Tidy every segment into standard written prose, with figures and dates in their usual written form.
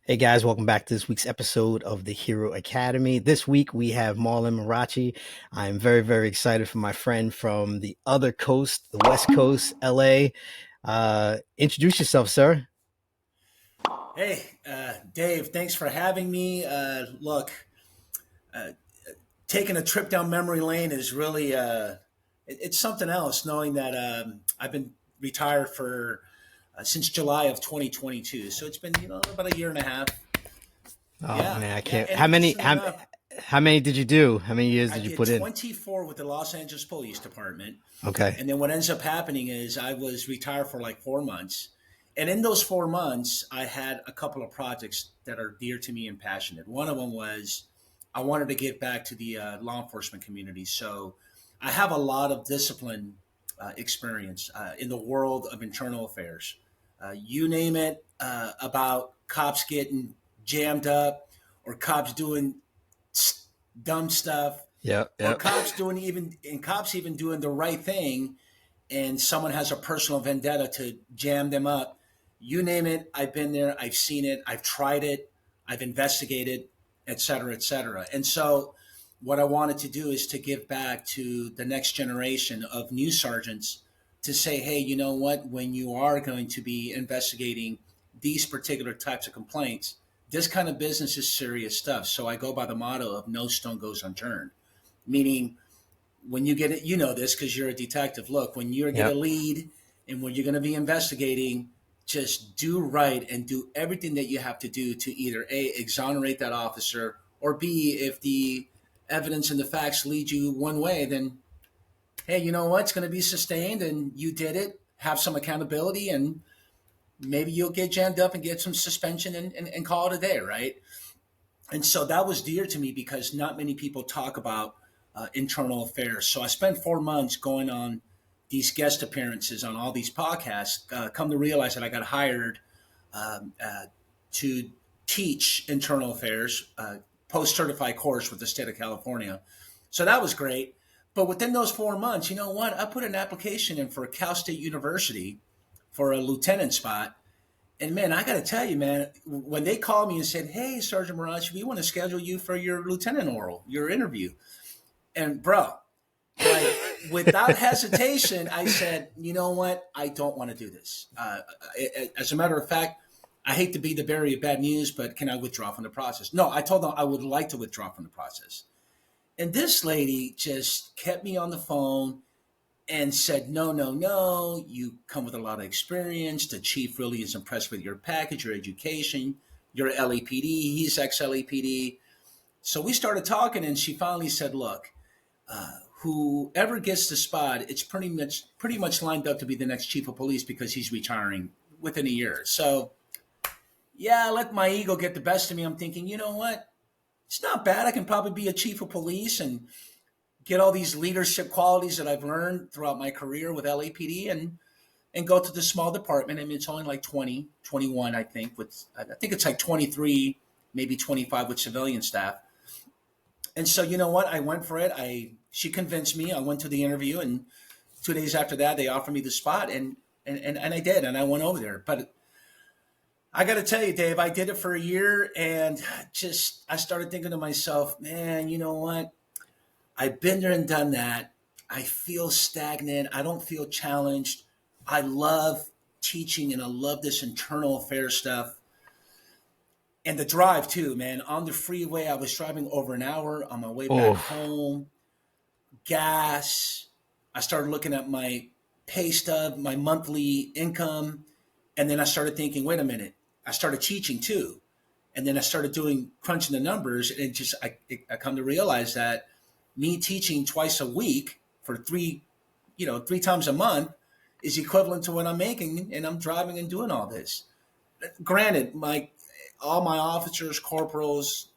Hey guys, welcome back to this week's episode of the Hero Academy. This week we have Marlon Marrache. I'm very, very excited for my friend from the other coast, the West Coast, LA. Introduce yourself, sir. Hey, Dave, thanks for having me. Look, taking a trip down memory lane is really, it's something else knowing that I've been retired for since July of 2022. So it's been, about a year and a half. Oh Yeah, man, I yeah. can't. And How many? interestingly How, enough, how many did you do? How many years I did you did put in? 24 with the Los Angeles Police Department. Okay. And then what ends up happening is I was retired for like 4 months. And in those 4 months, I had a couple of projects that are dear to me and passionate. One of them was I wanted to give back to the law enforcement community. So I have a lot of discipline experience in the world of internal affairs. You name it, about cops getting jammed up or cops doing dumb stuff Yep. or Yep. cops even doing the right thing and someone has a personal vendetta to jam them up. You name it, I've been there, I've seen it, I've tried it, I've investigated, et cetera, et cetera. And so what I wanted to do is to give back to the next generation of new sergeants to say, hey, you know what, when you are going to be investigating these particular types of complaints, this kind of business is serious stuff. So I go by the motto of no stone goes unturned, meaning when you get it, you know this because you're a detective. Look, when you get a Yep. lead and when you're going to be investigating, just do right and do everything that you have to do to either A, exonerate that officer, or B, if the evidence and the facts lead you one way, then hey, you know what? It's going to be sustained and you did it. Have some accountability and maybe you'll get jammed up and get some suspension and call it a day, right? And so that was dear to me because not many people talk about internal affairs. So I spent 4 months going on these guest appearances on all these podcasts. Come to realize that I got hired um, uh, to teach internal affairs, post certified course with the state of California. So that was great. But within those 4 months, you know what? I put an application in for Cal State University for a lieutenant spot. And man, I got to tell you, man, when they called me and said, "Hey, Sergeant Marrache, we want to schedule you for your lieutenant oral, your interview," and bro, like without hesitation, I said, "You know what? I don't want to do this." As a matter of fact, I hate to be the bearer of bad news, but can I withdraw from the process? No, I told them I would like to withdraw from the process. And this lady just kept me on the phone and said, no, no, no, you come with a lot of experience. The chief really is impressed with your package, your education, your LAPD. He's ex LAPD. So we started talking, and she finally said, look, whoever gets the spot, it's pretty much lined up to be the next chief of police because he's retiring within a year. So yeah, I let my ego get the best of me. I'm thinking, you know what? It's not bad. I can probably be a chief of police and get all these leadership qualities that I've learned throughout my career with LAPD and go to the small department. I mean, it's only like 20, 21, I think. I think it's like 23, maybe 25 with civilian staff. And so, you know what? I went for it. She convinced me. I went to the interview, and 2 days after that, they offered me the spot, and I did, and I went over there. But I got to tell you, Dave, I did it for a year, and just I started thinking to myself, man, you know what? I've been there and done that. I feel stagnant. I don't feel challenged. I love teaching and I love this internal affairs stuff. And the drive too, man. On the freeway, I was driving over an hour on my way back Oh. home. Gas. I started looking at my pay stub, my monthly income. And then I started thinking, wait a minute. I started teaching too. And then I started doing crunching the numbers. And I come to realize that me teaching twice a week for three times a month is equivalent to what I'm making, and I'm driving and doing all this. Granted, my all my officers, corporals,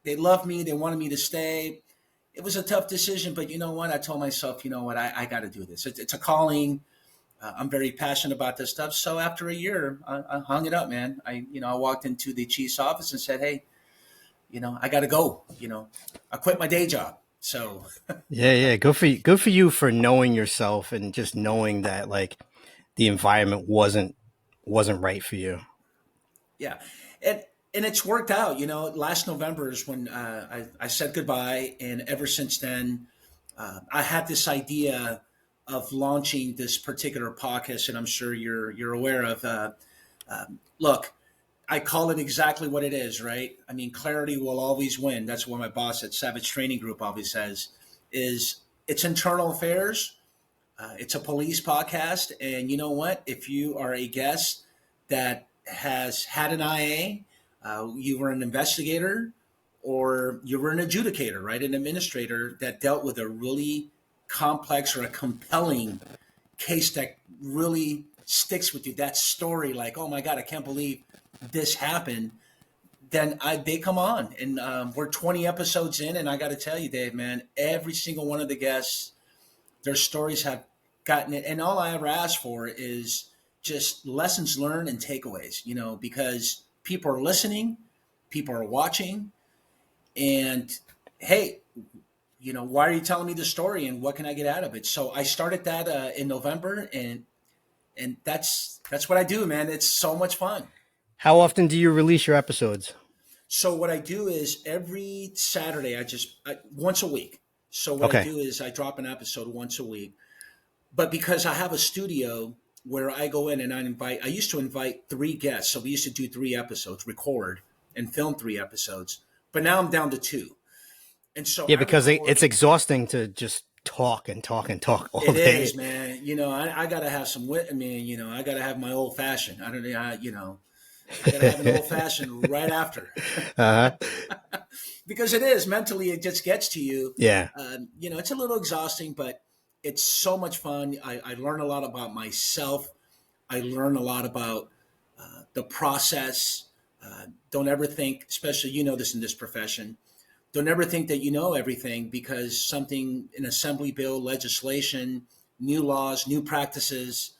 they love me. They wanted me to stay. It was a tough decision, but you know what? I told myself, you know what? I got to do this. It's a calling. I'm very passionate about this stuff. So after a year, I hung it up, man. I walked into the chief's office and said, hey, I got to go. I quit my day job. So Yeah, yeah. Good for you. Good for you for knowing yourself and just knowing that like the environment wasn't right for you. yeah, and And it's worked out. Last November is when I said goodbye, and ever since then, I had this idea of launching this particular podcast, and I'm sure you're aware of. Look, I call it exactly what it is, right? I mean, clarity will always win. That's what my boss at Savage Training Group always says. Is it's internal affairs. It's a police podcast, and you know what? If you are a guest that has had an IA, you were an investigator, or you were an adjudicator, right? An administrator that dealt with a really complex or a compelling case that really sticks with you. That story, like, oh my God, I can't believe this happened. Then they come on, and we're 20 episodes in, and I got to tell you, Dave, man, every single one of the guests, their stories have gotten it. And all I ever ask for is just lessons learned and takeaways, because people are listening, people are watching, and hey, why are you telling me the story and what can I get out of it? So I started that in November, and that's what I do, man. It's so much fun. How often do you release your episodes? So what I do is every Saturday, once a week. So what I Okay. do is I drop an episode once a week. But because I have a studio where I go in and I used to invite three guests. So we used to do 3 episodes, record and film 3 episodes. But now I'm down to 2. And so Yeah, I because record. it's exhausting to just talk and talk and talk all It day. is, man. I got to have some wit. I mean, I got to have my old fashioned. I got to have an old fashioned right after. Uh-huh. Because it is mentally, it just gets to you. Yeah. It's a little exhausting, but it's so much fun. I learn a lot about myself. I learn a lot about the process. Don't ever think, especially this in this profession, don't ever think that you know everything because something, an assembly bill, legislation, new laws, new practices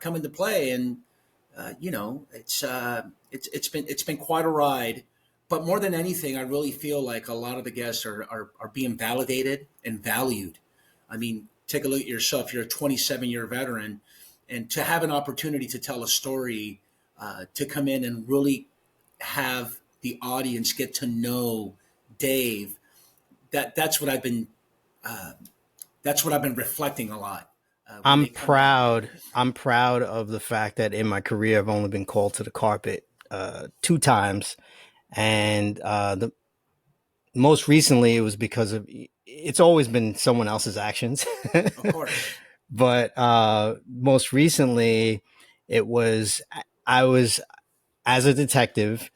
come into play, and it's been quite a ride. But more than anything, I really feel like a lot of the guests are being validated and valued. I mean, take a look at yourself. You're a 27-year veteran, and to have an opportunity to tell a story, to come in and really have the audience get to know Dave. That's what I've been. That's what I've been reflecting a lot when I'm they come in. proud. I'm proud of the fact that in my career I've only been called to the carpet 2 times, and the most recently it was because of it's always been someone else's actions, Of course. but most recently it was I was as a detective.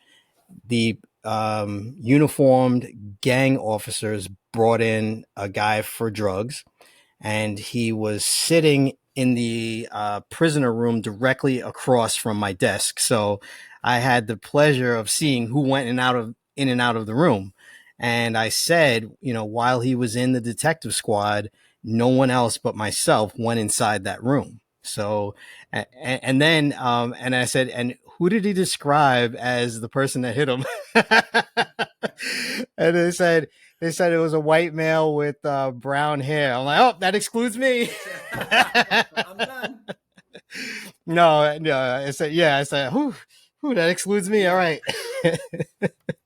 The uniformed gang officers brought in a guy for drugs, and he was sitting in the prisoner room directly across from my desk. So I had the pleasure of seeing who went in and out of the room. And I said, while he was in the detective squad, no one else but myself went inside that room. So, and then, and I said, and who did he describe as the person that hit him? And they said it was a white male with brown hair. I'm like, oh, that excludes me. I'm done. No. I said, yeah. I said, who, that excludes me. All Yeah. right.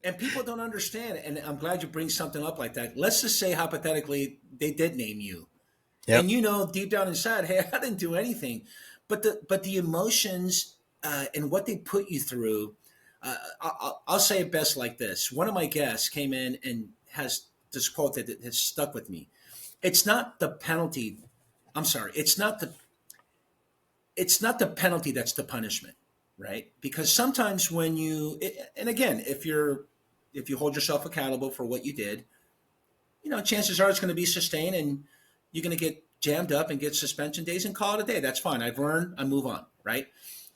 And people don't understand. And I'm glad you bring something up like that. Let's just say hypothetically they did name you. And Yep. deep down inside, hey, I didn't do anything. But the emotions and what they put you through, I'll say it best like this. One of my guests came in and has this quote that has stuck with me. It's not the penalty. I'm sorry. It's not the penalty that's the punishment, right? Because sometimes and again, if you hold yourself accountable for what you did, chances are it's going to be sustained, and you're going to get jammed up and get suspension days and call it a day. That's fine. I've learned. I move on, right?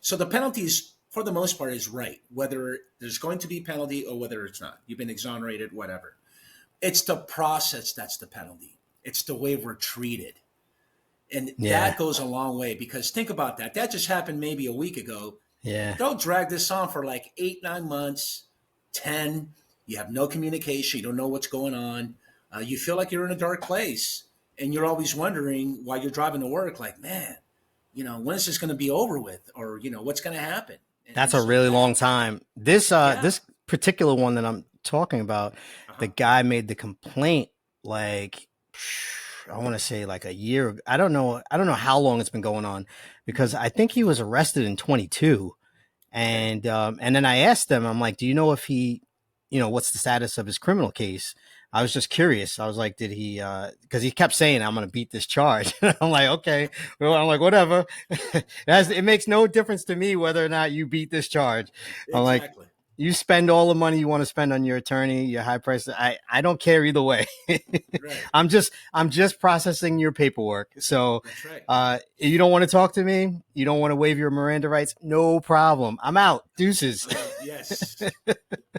So the penalties, for the most part, is right. Whether there's going to be penalty or whether it's not, you've been exonerated, whatever. It's the process that's the penalty. It's the way we're treated. And that Yeah. goes a long way, because think about that. That just happened maybe a week ago. Yeah. They'll drag this on for like 8, 9 months, 10. You have no communication. You don't know what's going on. You feel like you're in a dark place. And you're always wondering while you're driving to work, like, man, when is this going to be over with? Or, what's going to happen? And That's a so really that, long time. This yeah. particular one that I'm talking about, the Uh-huh. guy made the complaint like I want to say like a year. I don't know. I don't know how long it's been going on because Hmm. I think he was arrested in 22. Okay. And then I asked them, I'm like, do you know if he, what's the status of his criminal case? I was just curious. I was like, did he? Because he kept saying, I'm going to beat this charge. I'm like, okay. Well, I'm like, whatever. It makes no difference to me whether or not you beat this charge. I'm like, Exactly. you spend all the money you want to spend on your attorney, your high price. I don't care either way. Right. I'm just processing your paperwork. So That's right. you don't want to talk to me, you don't want to waive your Miranda rights, no problem. I'm out. Deuces. I'm out. Yes.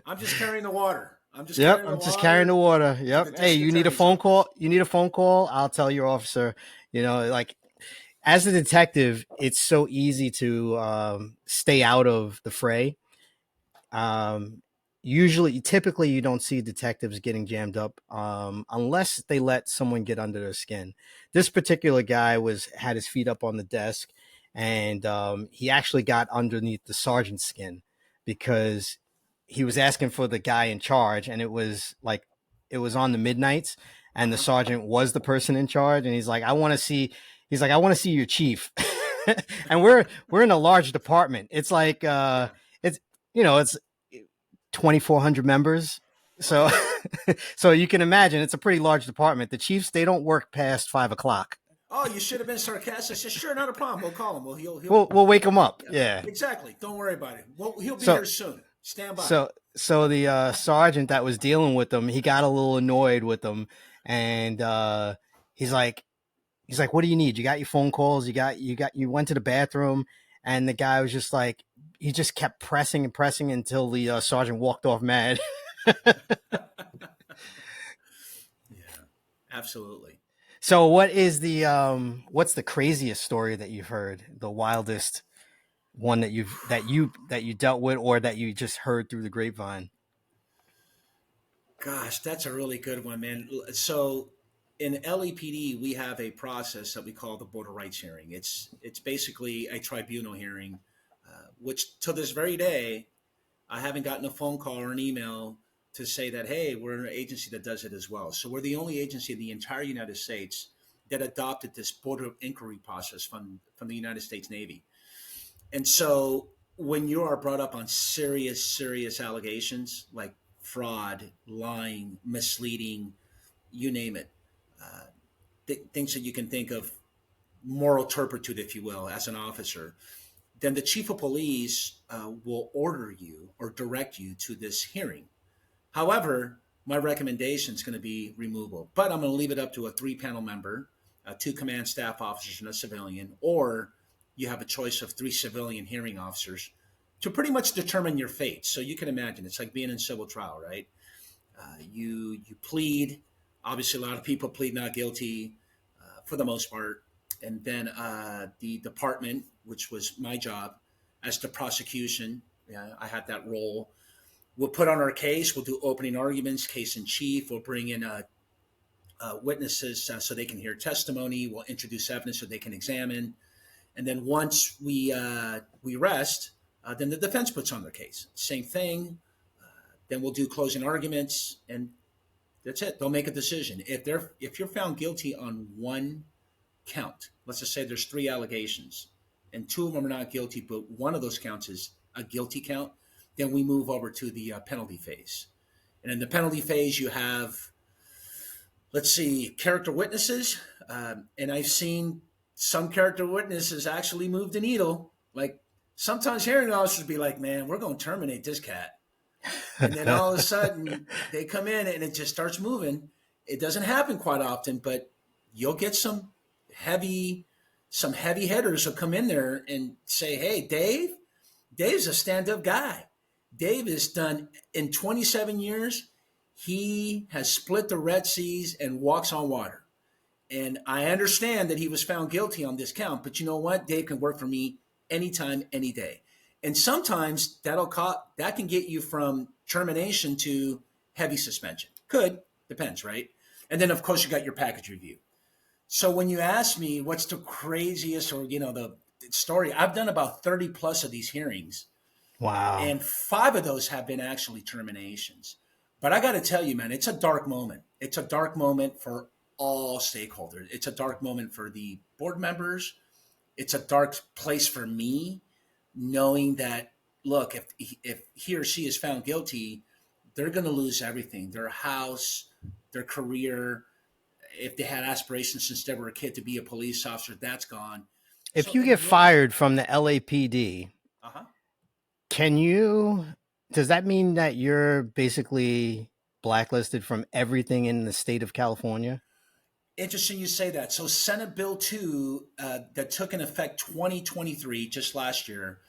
I'm just carrying the water. I'm just Yep, carrying the I'm just carrying the water water. in the Yep. Hey, district you need a attorney's phone call? office. You need a phone call? I'll tell your officer. Like as a detective, it's so easy to stay out of the fray. Um, typically, you don't see detectives getting jammed up unless they let someone get under their skin. This particular guy had his feet up on the desk, and he actually got underneath the sergeant's skin because he was asking for the guy in charge, and it was on the midnights, and the Uh-huh. sergeant was the person in charge, and he's like, I want to see. He's like, I want to see your chief, and we're in a large department. It's like Yeah. it's it's 2,400 members. So, Okay. so you can imagine it's a pretty large department. The Chiefs, they don't work past 5 o'clock. Oh, you should have been sarcastic. I said, sure, not a problem. We'll call him. Well, he'll. We'll wake them up. Yeah. Yeah. Exactly. Don't worry about it. Well, he'll be So, here soon. Stand by. so the sergeant that was dealing with them, he got a little annoyed with them, and he's like, what do you need? You got your phone calls. You went to the bathroom, and the guy was just like, he just kept pressing and pressing until the sergeant walked off mad. Yeah. Absolutely. So what's the craziest story that you've heard? The wildest one that you dealt with or that you just heard through the grapevine? Gosh, that's a really good one, man. So in LEPD, we have a process that we call the border rights hearing. It's basically a tribunal hearing, which to this very day, I haven't gotten a phone call or an email to say that, hey, we're an agency that does it as well. So we're the only agency in the entire United States that adopted this border inquiry process from the United States Navy. And so when you are brought up on serious, serious allegations like fraud, lying, misleading, you name it, uh, things that you can think of, moral turpitude, if you will, as an officer, then the chief of police will order you or direct you to this hearing. However, my recommendation is going to be removal, but I'm going to leave it up to a three-panel member, two command staff officers and a civilian, or you have a choice of three civilian hearing officers to pretty much determine your fate. So you can imagine it's like being in civil trial, right? You plead. Obviously, a lot of people plead not guilty for the most part, and then the department, which was my job, as the prosecution, I had that role. We'll put on our case. We'll do opening arguments, case in chief. We'll bring in witnesses so they can hear testimony. We'll introduce evidence so they can examine. And then once we rest, then the defense puts on their case. Same thing. Then we'll do closing arguments, and that's it. They'll make a decision. If you're found guilty on one count, let's just say there's three allegations, and two of them are not guilty, but one of those counts is a guilty count, then we move over to the penalty phase. And in the penalty phase, you have, let's see, character witnesses. And I've seen some character witnesses actually move the needle. Like sometimes hearing officers be like, man, we're going to terminate this cat. And then all of a sudden they come in and it just starts moving. It doesn't happen quite often, but you'll get heavy, some heavy hitters will come in there and say, hey, Dave's a stand up guy. Dave has done in 27 years, he has split the Red Seas and walks on water. And I understand that he was found guilty on this count, but you know what? Dave can work for me anytime, any day. And sometimes that can get you from termination to heavy suspension. Could, depends, right? And then of course you got your package review. So when you ask me what's the craziest or the story, I've done about 30 plus of these hearings. Wow. And 5 of those have been actually terminations. But I got to tell you, man, it's a dark moment. It's a dark moment for all stakeholders. It's a dark moment for the board members. It's a dark place for me, knowing that, look, if he or she is found guilty, they're going to lose everything: their house, their career. If they had aspirations since they were a kid to be a police officer, that's gone. If So you in get the end, fired from the LAPD, uh huh. can you, does that mean that you're basically blacklisted from everything in the state of California? Interesting you say that. So Senate Bill 2 that took in effect 2023, just last year,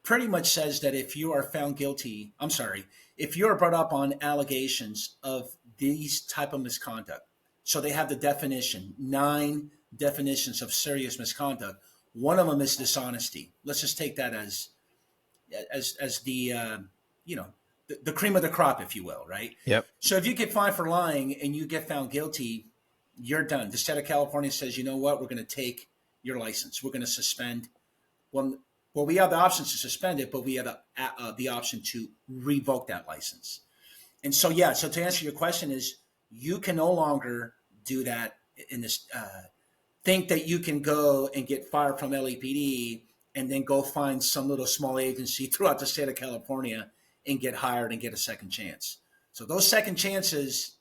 pretty much says that if you are found guilty, I'm sorry, if you are brought up on allegations of these type of misconduct, so they have the definition, 9 definitions of serious misconduct. One of them is dishonesty. Let's just take that as the you know the cream of the crop, if you will, right? Yep. So if you get fined for lying and you get found guilty, you're done. The state of California says, you know what, we're going to take your license. We're going to suspend. Well, well, we have the option to suspend it, but we have the option to revoke that license. And so, yeah. So to answer your question, is you can no longer do that in this. Think that you can go and get fired from LAPD and then go find some little small agency throughout the state of California and get hired and get a second chance. So those second chances,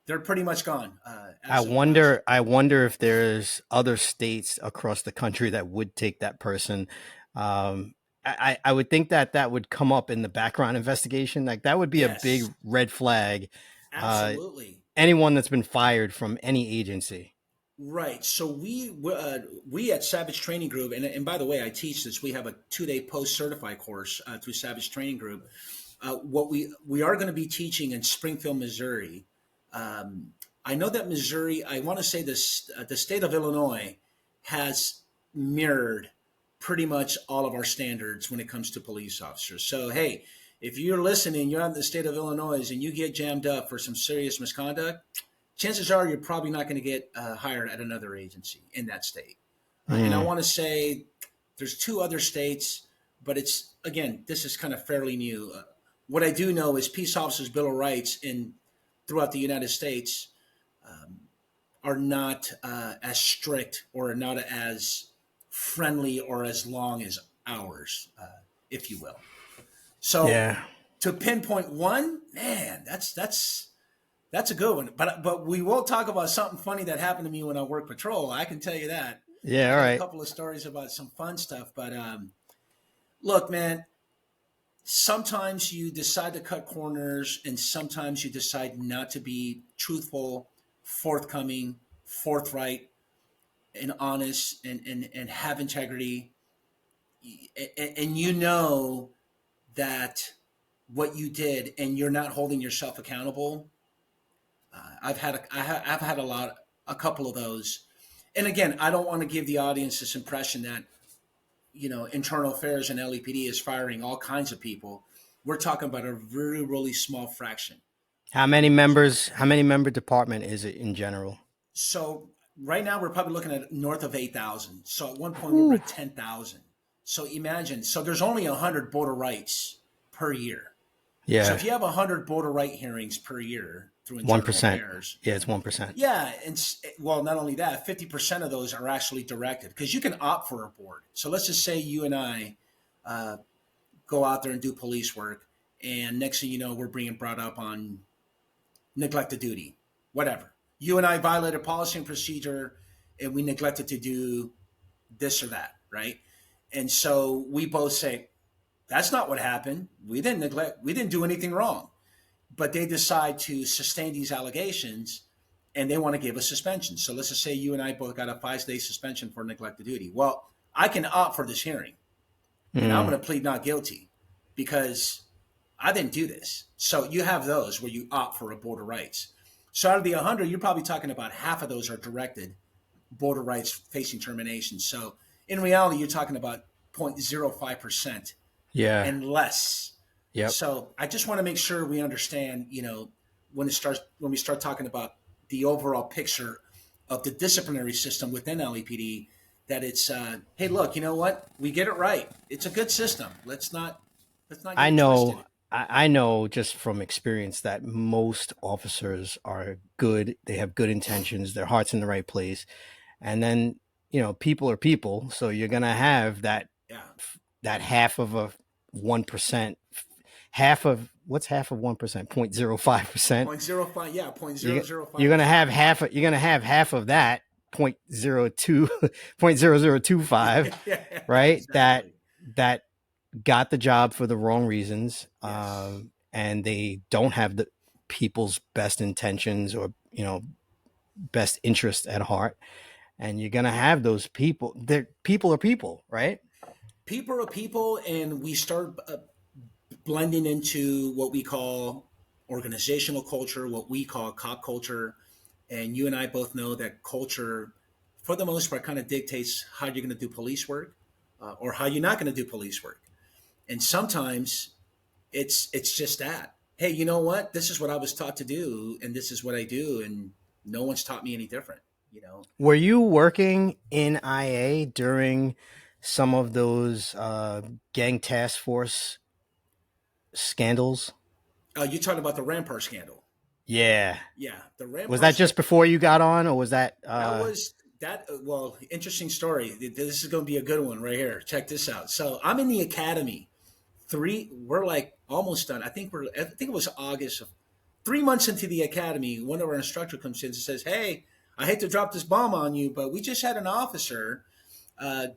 they're pretty much gone I as of last. wonder. I wonder if there's other states across the country that would take that person. Um, I would think that that would come up in the background investigation. Like that would be a big Yes, red flag. Uh, absolutely. Anyone that's been fired from any agency. Right. So we at Savage Training Group, and by the way, I teach this. We have a 2-day post certified course through Savage Training Group. What we are going to be teaching in Springfield, Missouri. Um, I know that Missouri. I want to say this. The state of Illinois has mirrored pretty much all of our standards when it comes to police officers. So hey, if you're listening, you're out in the state of Illinois, and you get jammed up for some serious misconduct, chances are you're probably not going to get hired at another agency in that state. And I Mm. want to say there's 2 other states, but it's, again, this is kind of fairly new. What I do know is Peace Officers Bill of Rights in throughout the United States are not as strict or not as friendly or as long as ours, if you will. So Yeah. to pinpoint one, man, that's a good one. But we will talk about something funny that happened to me when I worked patrol. I can tell you that. Yeah. I All got a right. couple of stories about some fun stuff. But look, man, sometimes you decide to cut corners, and sometimes you decide not to be truthful, forthcoming, forthright, and honest, and have integrity. And you know that what you did, and you're not holding yourself accountable. I've had a couple of those. And again, I don't want to give the audience this impression that internal affairs and LEPD is firing all kinds of people. We're talking about a really really small fraction. How many members? How many member department is it in general? So right now we're probably looking at north of 8,000. So at one point we were Ooh. at 10,000. So imagine. So there's only 100 border rights per year. So Yeah. if you have 100 border right hearings per year through One internal percent. affairs, Yeah, it's 1%. yeah, and well, not only that, 50% of those are actually directed because you can opt for a board. So let's just say you and I uh, go out there and do police work, and next thing you know, we're being brought up on neglect of duty, whatever. You and I violated policy and procedure, and we neglected to do this or that, right? And so we both say, that's not what happened. We didn't neglect, we didn't do anything wrong. But they decide to sustain these allegations and they want to give a suspension. So let's just say you and I both got a 5-day suspension for neglect of duty. Well, I can opt for this hearing and I'm Mm. going to plead not guilty because I didn't do this. So you have those where you opt for a border rights. So out of the 100, you're probably talking about half of those are directed border rights facing termination. So in reality, you're talking about 0.05% Yeah. and less. Yep. So I just want to make sure we understand, when we start talking about the overall picture of the disciplinary system within LEPD, that it's hey, look, you know what? We get it right. It's a good system. Let's not Let's not get I it know, twisted. I know just from experience that most officers are good. They have good intentions. Their heart's in the right place. And then, people are people. So you're going to have Yeah. that half of a 1%, half of what's half of 1%, 0.05%. Point zero five. Yeah. Point zero You, zero you're five going to percent. have you're going to have half of that 0.02, 0.0025, Yeah. right? Exactly. That got the job for the wrong reasons, Yes. and they don't have the people's best intentions or best interest at heart. And you're gonna have those people. People are people, right? People are people, and we start blending into what we call organizational culture, what we call cop culture. And you and I both know that culture, for the most part, kind of dictates how you're going to do police work, or how you're not going to do police work. And sometimes it's just that. Hey, you know what? This is what I was taught to do, and this is what I do, and no one's taught me any different. You know. Were you working in IA during some of those gang task force scandals? You talking about the Rampart scandal? Yeah. Yeah, the Was Rampart that just scandal. before you got on, or was that? That was that. Well, interesting story. This is going to be a good one right here. Check this out. So I'm in the academy. We're like almost done. I think it was August of 3 months into the academy. One of our instructor comes in and says, "Hey, I hate to drop this bomb on you, but we just had an officer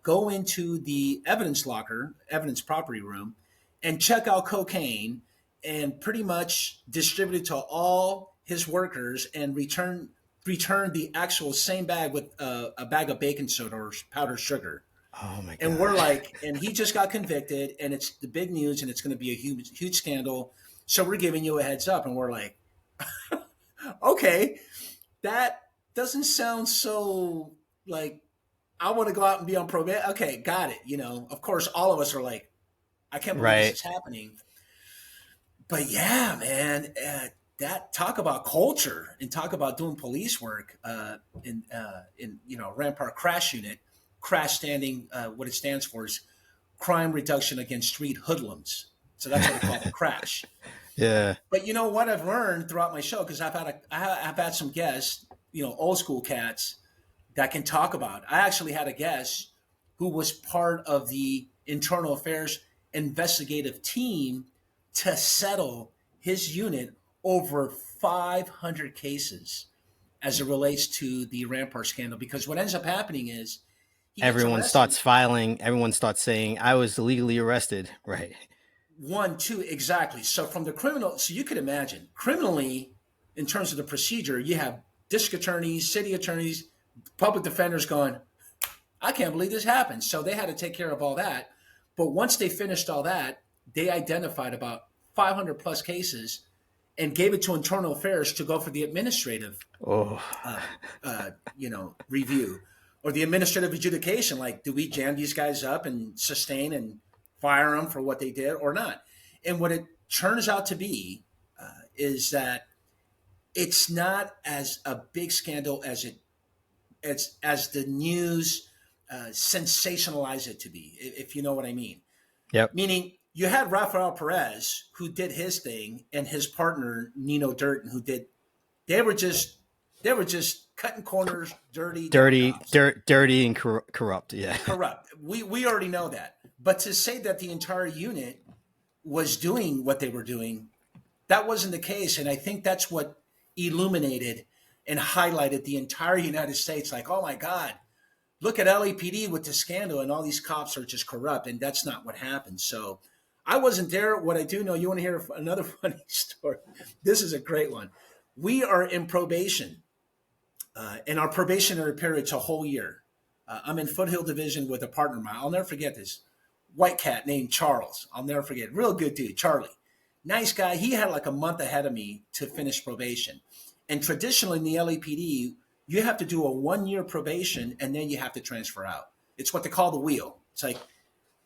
go into the evidence locker, evidence property room, and check out cocaine, and pretty much distribute it to all his workers, and return the actual same bag with a bag of baking soda or powdered sugar." Oh my And we're god. like, and he just got convicted, and it's the big news, and it's going to be a huge scandal. So we're giving you a heads up, and we're like, okay, that doesn't sound so like I want to go out and be on probation. Okay, got it. Of course, all of us are like, I can't believe this Right. is happening. But yeah, man, that talk about culture and talk about doing police work in Rampart Crash Unit, crash standing. What it stands for is crime reduction against street hoodlums. So that's what I call the crash. Yeah. But you know what I've learned throughout my show, because I've had some guests, old school cats that can talk about. I actually had a guest who was part of the internal affairs investigative team to settle his unit over 500 cases as it relates to the Rampart scandal. Because what ends up happening is he gets Everyone arrested. starts filing. Everyone starts saying, "I was illegally arrested." Right. One, two, exactly. So from the criminal, so you could imagine criminally, in terms of the procedure, you have district attorneys, city attorneys, public defenders going, I can't believe this happened. So they had to take care of all that. But once they finished all that, they identified about 500 plus cases and gave it to internal affairs to go for the administrative, Oh. uh, review, or the administrative adjudication. Like, do we jam these guys up and sustain and fire them for what they did or not? And what it turns out to be is that it's not as a big scandal as the news sensationalize it to be, if you know what I mean. Yep. Meaning, you had Rafael Perez who did his thing, and his partner Nino Durton who did. They were just cutting corners, dirty. They were cops, Dirty and corrupt. Yeah. corrupt. We already know that. But to say that the entire unit was doing what they were doing, that wasn't the case. And I think that's what illuminated and highlighted the entire United States. Like, oh my God, look at LAPD with the scandal, and all these cops are just corrupt. And that's not what happened. So I wasn't there. What I do know, you want to hear another funny story? This is a great one. We are in probation, and our probationary period's a whole year. I'm in Foothill Division with a partner of mine. I'll never forget this white cat named Charles. I'll never forget. Real good dude, Charlie. Nice guy. He had like a month ahead of me to finish probation. And traditionally in the LAPD, you have to do a 1 year probation and then you have to transfer out. It's what they call the wheel. It's like,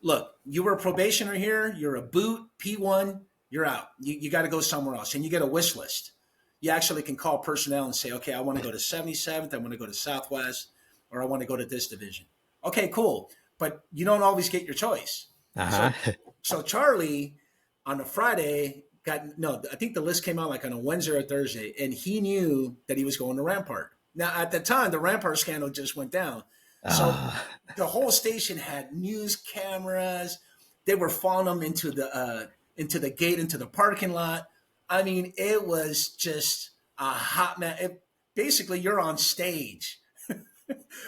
look, you were a probationer here, you're a boot, P1, you're out. You got to go somewhere else. And you get a wish list. You actually can call personnel and say, okay, I want to go to 77th, I want to go to Southwest, or I want to go to this division. Okay, cool. But you don't always get your choice. Uh So huh. so Charlie on a Friday, got no, I think the list came out like on a Wednesday or Thursday, and he knew that he was going to Rampart. Now, at the time, the Rampart scandal just went down. So Uh, the whole station had news cameras. They were following him into the gate, into the parking lot. I mean, it was just a hot man. Basically, you're on stage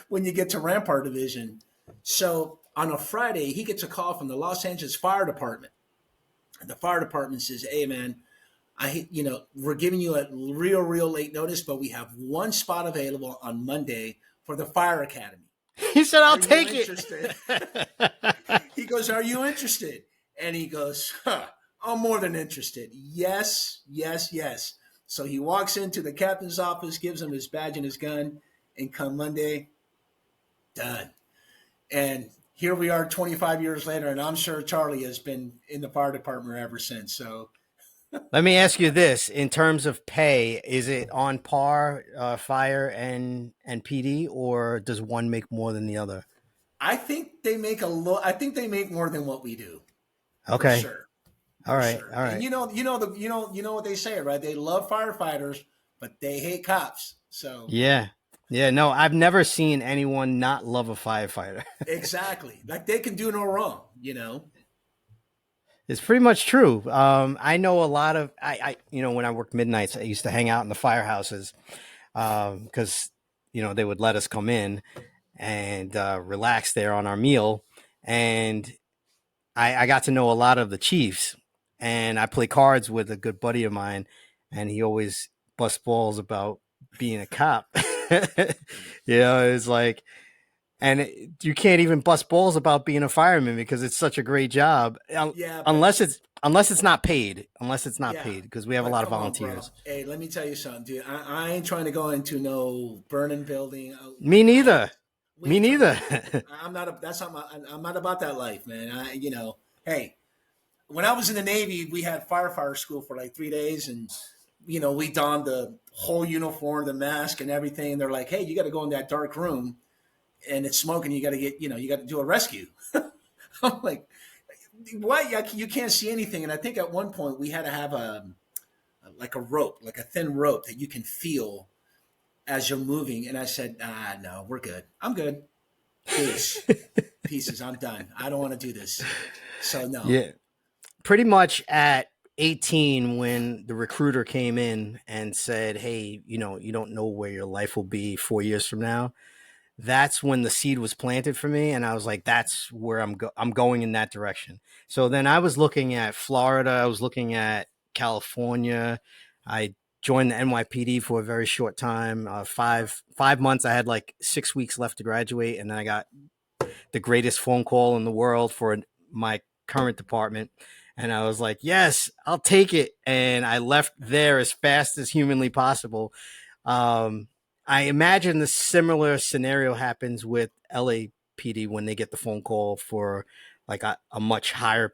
when you get to Rampart Division. So on a Friday, he gets a call from the Los Angeles Fire Department. The fire department says, "Hey, man, we're giving you a real late notice, but we have one spot available on Monday for the fire academy. he said, "I'll Are you take interested?" it." He goes, "Are you interested?" And he goes, "I'm more than interested. Yes, yes, yes." So he walks into the captain's office, gives him his badge and his gun, and come Monday, done. And here we are 25 years later, and I'm sure Charlie has been in the fire department ever since. So Let me ask you this: in terms of pay, is it on par, fire and PD, or does one make more than the other? I think they make I think they make more than what we do, for Okay, sure, all for right, sure. all And right. you know what they say, right? They love firefighters, but they hate cops. So Yeah, yeah. No, I've never seen anyone not love a firefighter. exactly, like they can do no wrong. It's pretty much true. I know a lot of when I worked midnights, I used to hang out in the firehouses because they would let us come in and relax there on our meal, and I got to know a lot of the chiefs, and I play cards with a good buddy of mine, and he always bust balls about being a cop. It's like, and you can't even bust balls about being a fireman because it's such a great job, Yeah, but unless it's not paid, yeah, because we have a but lot of come on, bro. volunteers. Hey, let me tell you something, dude. I ain't trying to go into no burning building. Me I neither. We Me ain't trying to neither. do that. I'm not. That's not my. I'm not about that life, man. Hey, when I was in the Navy, we had firefighter school for like 3 days, and we donned the whole uniform, the mask, and everything. And they're like, "Hey, you got to go in that dark room, and it's smoking. You got to you got to do a rescue." I'm like, "What? You can't see anything." And I think at one point we had to have like a rope, like a thin rope that you can feel as you're moving. And I said, no, we're good. I'm good. Peace. Pieces. I'm done. I don't want to do this. So no. Yeah. Pretty much at 18 when the recruiter came in and said, "Hey, you don't know where your life will be 4 years from now." That's when the seed was planted for me, and I was like, that's where I'm going in that direction. So then I was looking at Florida, I was looking at California. I joined the NYPD for a very short time, five months. I had like 6 weeks left to graduate, and then I got the greatest phone call in the world for my current department. And I was like, yes, I'll take it. And I left there as fast as humanly possible. Um, I imagine the similar scenario happens with LAPD when they get the phone call for like a much higher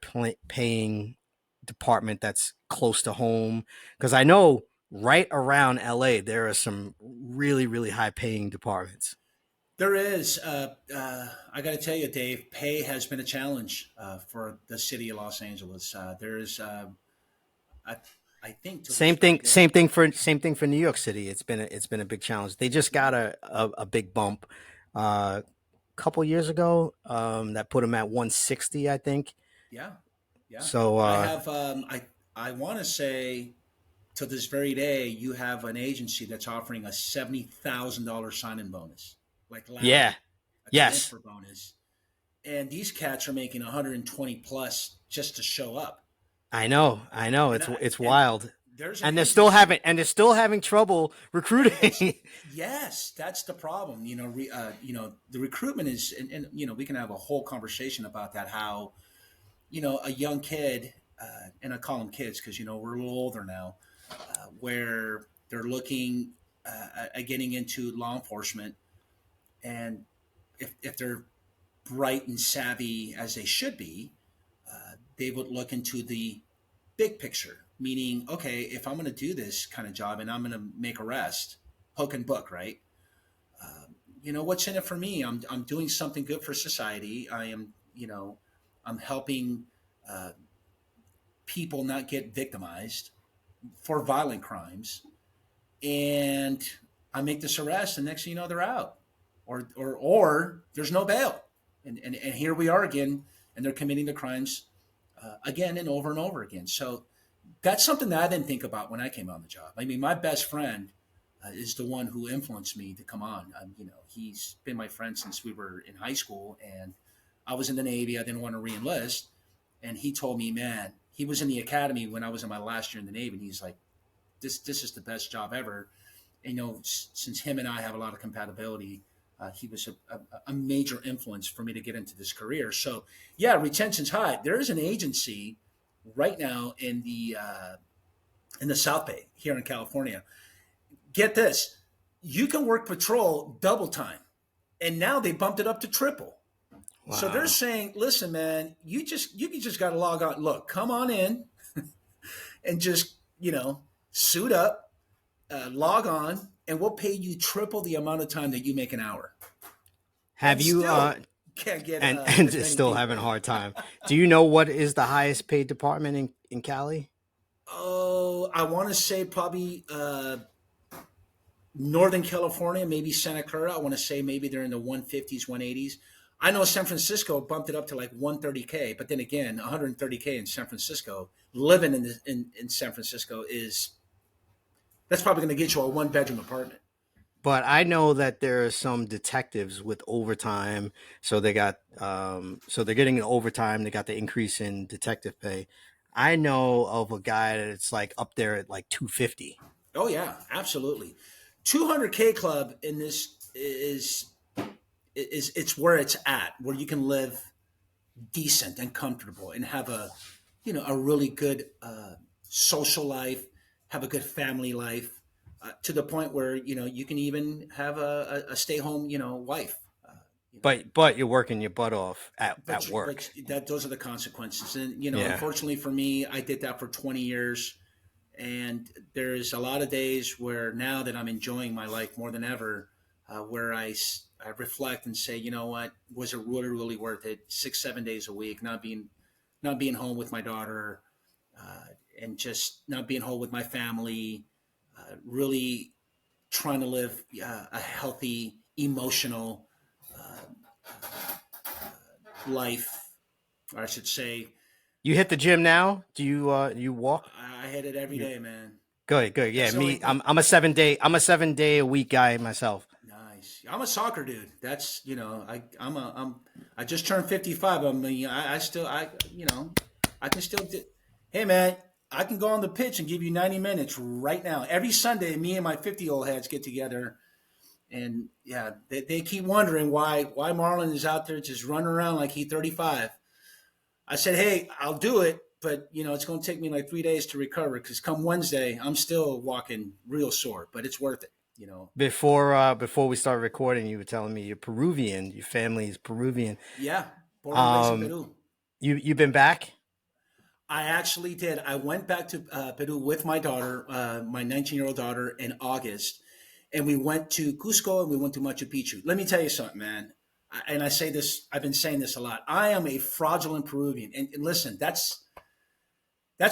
paying department that's close to home. Because I know right around LA, there are some really, really high paying departments. There is. I got to tell you, Dave, pay has been a challenge for the city of Los Angeles. I, I think to this Same very thing. day. Same thing for New York City. It's been a big challenge. They just got a big bump a couple years ago. That put them at 160, I think. Yeah. Yeah. So I have, I want to say to this very day, you have an agency that's offering a $70,000 sign-in bonus, like yeah, laughing, a yes, transfer bonus. And these cats are making 120 plus just to show up. I know. It's And wild, there's an and agency. they're still having trouble It's recruiting. yes, that's the problem. The recruitment is, and we can have a whole conversation about that. How a young kid, and I call them kids because we're a little older now, where they're looking at getting into law enforcement, and if they're bright and savvy as they should be, they would look into the big picture, meaning, okay, if I'm going to do this kind of job and I'm going to make arrest, poke and book, right? What's in it for me? I'm doing something good for society. I am, I'm helping people not get victimized for violent crimes. And I make this arrest, and next thing you know, they're out, or there's no bail, and here we are again, and they're committing the crimes again and over again. So that's something that I didn't think about when I came on the job. I mean, my best friend is the one who influenced me to come on. He's been my friend since we were in high school, and I was in the Navy. I didn't want to reenlist, and he told me, man, he was in the academy when I was in my last year in the Navy, and he's like, this is the best job ever. And, since him and I have a lot of compatibility, he was a major influence for me to get into this career. So yeah, retention's high. There is an agency right now in the South Bay here in California. Get this, you can work patrol double time, and now they bumped it up to triple. So they're Wow. saying, listen, man, you just got to log on. Look, come on in and just suit up, log on, and we'll pay you triple the amount of time that you make an hour. Have And you still can't get and as many still people. having a hard time? Do you know what is the highest paid department in Cali? Oh, I want to say probably Northern California, maybe Santa Clara. I want to say maybe they're in the 150s, 180s. I know San Francisco bumped it up to like 130K, but then again, 130K in San Francisco, living in San Francisco that's probably going to get you a one-bedroom apartment. But I know that there are some detectives with overtime, so they got so they're getting an overtime. They got the increase in detective pay. I know of a guy that's like up there at like 250. Oh yeah, absolutely. 200K club in this is it's where it's at, where you can live decent and comfortable and have a really good social life, have a good family life, to the point where you can even have a stay home wife. You know, But you're working your butt off at but work. that those are the consequences, and Yeah. unfortunately for me, I did that for 20 years, and there's a lot of days where now that I'm enjoying my life more than ever, where I reflect and say, you know what, was it really really worth it? 6 7 days a week, not being home with my daughter, uh, and just not being home with my family, really trying to live a healthy emotional life, or I should say. You hit the gym now? Do you walk? I hit it every You day, man. good, good. Yeah, That's the only me. thing. I'm a 7 day a week guy myself. Nice. I'm a soccer dude. That's I just turned 55. I mean, I still I can still do. Hey man, I can go on the pitch and give you 90 minutes right now. Every Sunday, me and my 50-year-old heads get together, and yeah, they keep wondering why Marlon is out there just running around like he's 35. I said, hey, I'll do it, but it's going to take me like 3 days to recover because come Wednesday, I'm still walking real sore, but it's worth it. Before we start recording, you were telling me you're Peruvian. Your family is Peruvian. Yeah, born and raised in Um, Peru. you've been back? I actually did. I went back to Peru with my daughter, my 19-year-old daughter, in August, and we went to Cusco and we went to Machu Picchu. Let me tell you something, man. And I say this, I've been saying this a lot. I am a fraudulent Peruvian, and listen, that's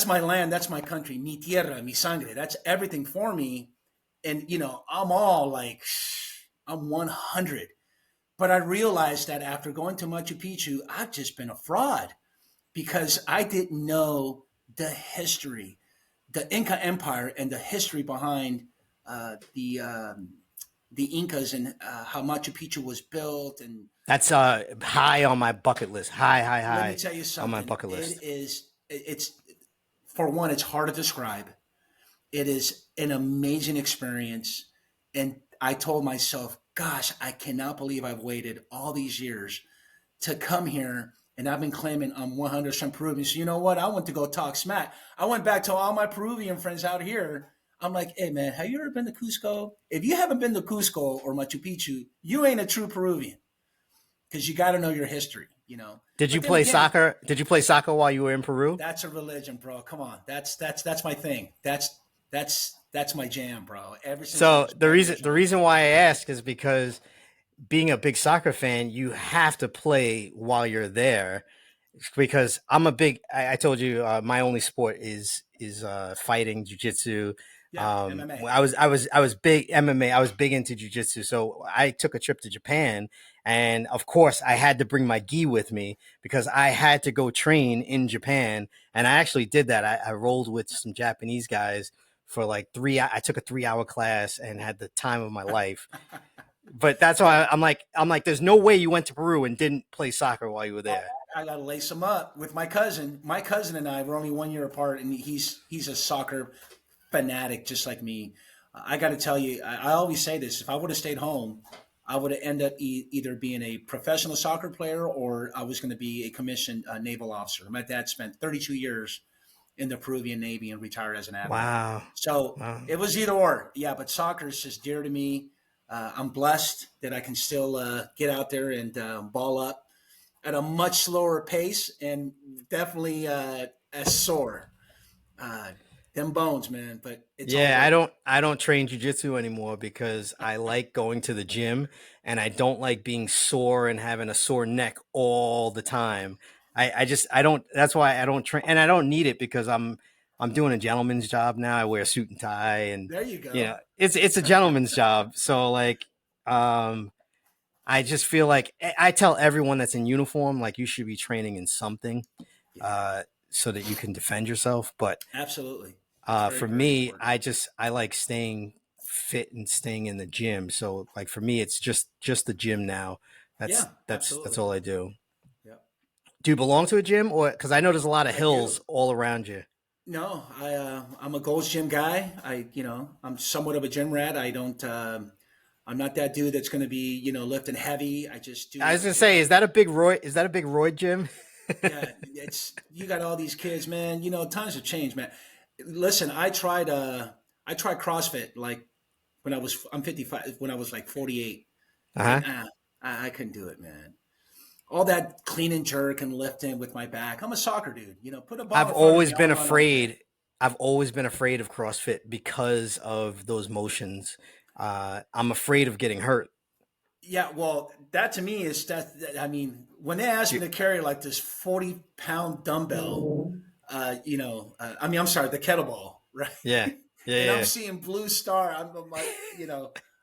my land, that's my country, mi tierra, mi sangre. That's everything for me, and I'm all like, I'm 100. But I realized that after going to Machu Picchu, I've just been a fraud because I didn't know the history, the Inca Empire, and the history behind the Incas and how Machu Picchu was built. And That's high on my bucket list. High, high, let me high tell you on my something. bucket list. It's for one, it's hard to describe. It is an amazing experience, and I told myself, "Gosh, I cannot believe I've waited all these years to come here." And I've been claiming I'm 100% Peruvian. So you know what? I went to go talk smack. I went back to all my Peruvian friends out here. I'm like, hey man, have you ever been to Cusco? If you haven't been to Cusco or Machu Picchu, you ain't a true Peruvian because you got to know your history. Did you But then play again, soccer? Did you play soccer while you were in Peru? that's a religion, bro. Come on, that's my thing. That's my jam, bro. Ever since I So was the born reason years the old. reason why I ask is because being a big soccer fan, you have to play while you're there. because I'm a big. I told you my only sport is fighting, jujitsu. Yeah, MMA. I was big MMA. I was big into jujitsu, so I took a trip to Japan, and of course I had to bring my gi with me because I had to go train in Japan, and I actually did that. I rolled with some Japanese guys for like 3. I took a 3 hour class and had the time of my life. But that's Hey, why I'm like, there's no way you went to Peru and didn't play soccer while you were there. I got to lace him up with my cousin. My cousin and I were only 1 year apart, and he's a soccer fanatic just like me. I got to tell you, I always say this: if I would have stayed home, I would have ended up either being a professional soccer player or I was going to be a commissioned naval officer. My dad spent 32 years in the Peruvian Navy and retired as an admiral. Wow. So Wow. it was either or. Yeah, but soccer is just dear to me. I'm blessed that I can still get out there and ball up at a much slower pace and definitely as sore. Uh, them bones, man. But it's all Yeah, worth it. I don't train jujitsu anymore because I like going to the gym and I don't like being sore and having a sore neck all the time. I just I don't that's why I don't train and I don't need it because I'm doing a gentleman's job now. I wear a suit and tie and There you you go. know, it's a gentleman's job. So like um I just feel like I tell everyone that's in uniform like you should be training in something Yeah, uh so that you can defend yourself, but absolutely. It's very, for very me, important. I like staying fit and staying in the gym. So like for me, it's just the gym now. Yeah, That's absolutely. all I do. Yeah, Do you belong to a gym, or because I know there's a lot of I hills do. all around you? No, I'm a Gold's Gym guy. I'm somewhat of a gym rat. I'm not that dude that's going to be lifting heavy. I just I do was gonna if say, I is that a big Roy? Is that a big Roy gym? yeah. It's you got all these kids, man. Times have changed, man. Listen, I tried CrossFit like I'm 55 when I was like 48, Uh and huh. I couldn't do it, man. All that clean and jerk and lifting with my back. I'm a soccer dude. Put a ball I've in front of always me, I'll been run all day. afraid. I've always been afraid of CrossFit because of those motions. I'm afraid of getting hurt. Yeah, well, that to me is I mean, when they asked Do me to carry like this 40-pound dumbbell, I mean, I'm sorry, the kettlebell, right? yeah, yeah, And I'm yeah. seeing blue star. I'm like,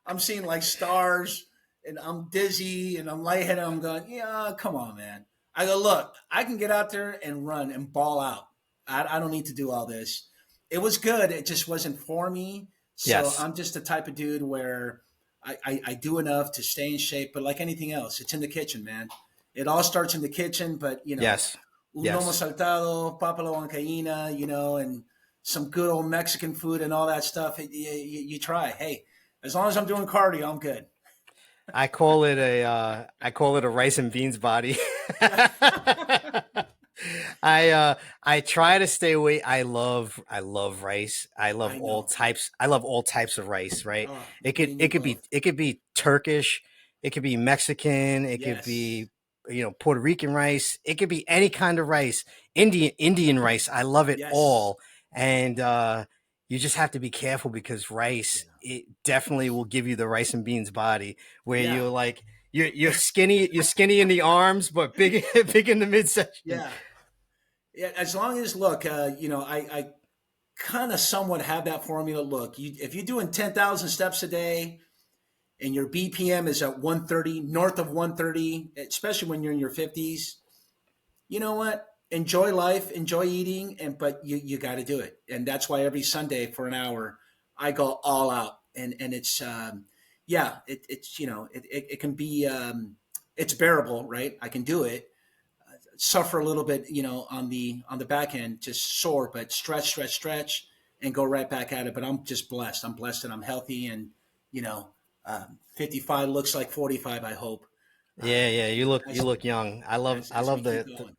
I'm seeing like stars, and I'm dizzy and I'm lightheaded. I'm going, yeah, come on, man. I go, look, I can get out there and run and ball out. I don't need to do all this. It was good. It just wasn't for me. So Yes, I'm just the type of dude where I do enough to stay in shape, but like anything else, it's in the kitchen, man. It all starts in the kitchen, but yes, un lomo yes. saltado, papa la huancaína, and some good old Mexican food and all that stuff. You try. Hey, as long as I'm doing cardio, I'm good. I call it a rice and beans body. Yeah. I try to stay away. I love rice. I know. I love all types of rice, right? Me and you both. It could be Turkish, it could be Mexican, it could Yes. be Puerto Rican rice, it could be any kind of rice. Indian rice. I love it Yes. all. And you just have to be careful because rice Yeah. it definitely will give you the rice and beans body where Yeah. you're like you're skinny in the arms but big big in the midsection. Yeah. Yeah. As long as look, I kind of somewhat have that formula. Look, if you're doing 10,000 steps a day and your BPM is at 130, north of 130, especially when you're in your 50s, you know what? Enjoy life, enjoy eating, but you got to do it. And that's why every Sunday for an hour, I go all out. And it's yeah, it's it can be it's bearable, right? I can do it. Suffer a little bit, on the back end, just sore, but stretch, and go right back at it. But I'm just blessed. I'm blessed that I'm healthy, and 55 looks like 45. I hope uh, Yeah, yeah, you as look young. as we keep going.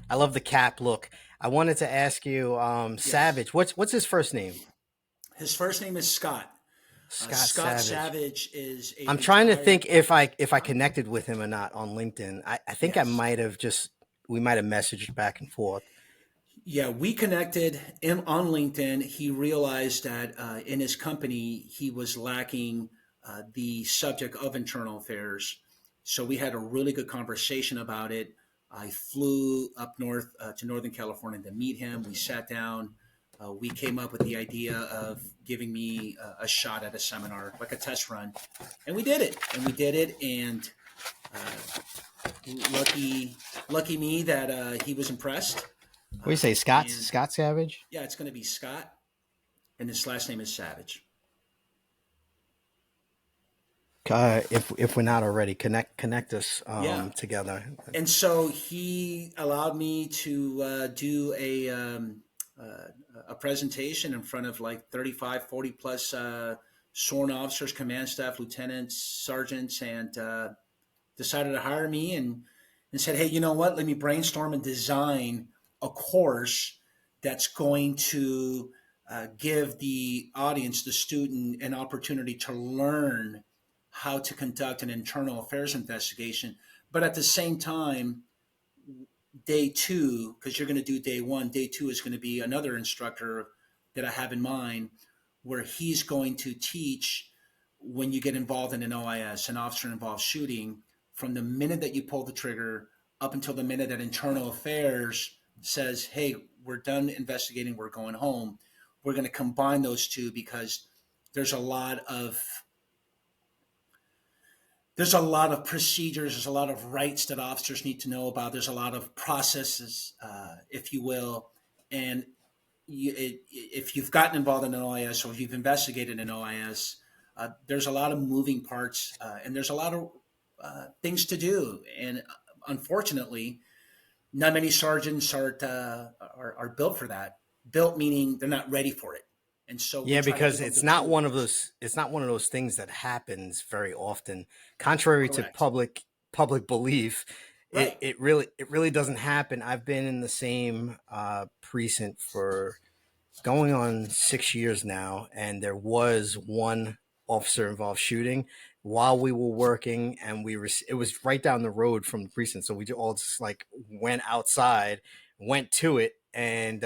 I love the cap look. I wanted to ask you Yes, Savage, what's his first name? his first name is Scott. Scott Scott Savage. Savage is a I'm trying to think retired. if I connected with him or not on LinkedIn. I think I Yes, might have just we might have messaged back and forth. yeah, we connected on LinkedIn. He realized that in his company he was lacking the subject of internal affairs, so we had a really good conversation about it. I flew up north to Northern California to meet him. We sat down. We came up with the idea of giving me a shot at a seminar, like a test run, and we did it. And we did it. And lucky, lucky me that he was impressed. What do you say, And Scott Savage? yeah, it's going to be Scott, and his last name is Savage. If we're not already, connect us Yeah, together. and so he allowed me to do a presentation in front of like 35, 40 plus sworn officers, command staff, lieutenants, sergeants, and decided to hire me and said, hey, you know what? Let me brainstorm and design a course that's going to give the audience, the student, an opportunity to learn how to conduct an internal affairs investigation. But at the same time, day two, because you're going to do day one, day two is going to be another instructor that I have in mind where he's going to teach when you get involved in an OIS, an officer involved shooting, from the minute that you pull the trigger up until the minute that internal affairs says, hey, we're done investigating, we're going home. We're going to combine those two because there's a lot of procedures, there's a lot of rights that officers need to know about, there's a lot of processes, if you will, and if you've gotten involved in an OIS or if you've investigated an OIS, there's a lot of moving parts and there's a lot of things to do. And unfortunately, not many sergeants are built for that. Built meaning they're not ready for it. And so we Yeah, try to because give them the tools. it's not one of those things that happens very often. Contrary to Correct. public belief, Right. it really doesn't happen. I've been in the same precinct for going on 6 years now, and there was one officer involved shooting while we were working, and it was right down the road from the precinct, so we all just like went outside, went to it, and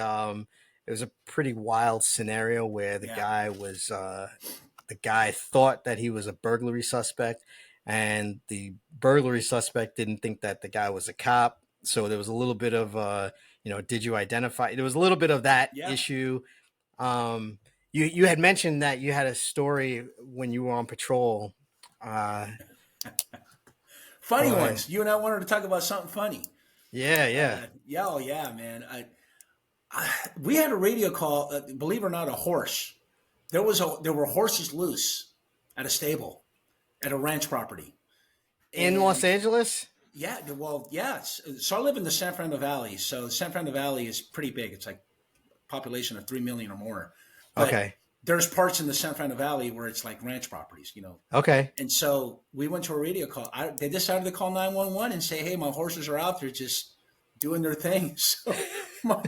it was a pretty wild scenario where Yeah. the guy thought that he was a burglary suspect, and the burglary suspect didn't think that the guy was a cop. So there was a little bit of did you identify? There was a little bit of that Yeah. issue. Um, you had mentioned that you had a story when you were on patrol. Uh, Funny go ahead. ones. You and I wanted to talk about something funny. Yeah, yeah. Yeah, oh yeah, man. We had a radio call. Believe it or not, a horse. There were horses loose at a stable at a ranch property, In Los and Angeles. yeah, well, yeah. So I live in the San Fernando Valley. So the San Fernando Valley is pretty big. It's like a population of 3 million or more, but Okay. there's parts in the San Fernando Valley where it's like ranch properties, you know. Okay. And so we went to a radio call. They decided to call 911 and say, "Hey, my horses are out there just doing their thing." So my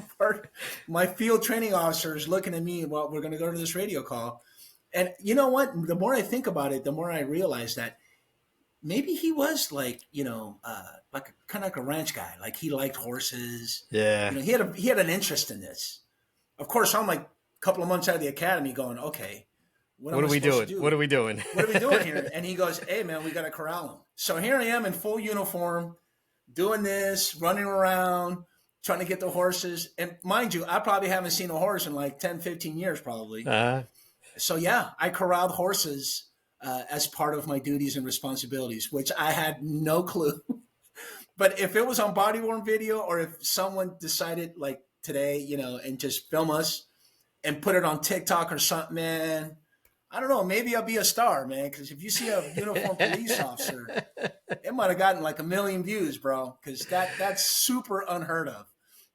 my field training officer is looking at me. Well, we're going to go to this radio call, and you know what? The more I think about it, the more I realize that maybe he was like, like kind of like a ranch guy. Like he liked horses. Yeah. He had an interest in this. Of course, I'm like a couple of months out of the academy, going, okay, what am What I are we supposed to doing? What do? are we doing? What are we doing here? And he goes, hey, man, we got to corral him. So here I am in full uniform, doing this, running around, trying to get the horses. And mind you, I probably haven't seen a horse in like 10, 15 years probably. uh, So yeah, I corralled horses as part of my duties and responsibilities, which I had no clue. But if it was on body worn video or if someone decided like today, and just film us and put it on TikTok or something, man, I don't know. Maybe I'll be a star, man. Because if you see a uniformed police officer, it might have gotten like 1 million views, bro. Because that's super unheard of.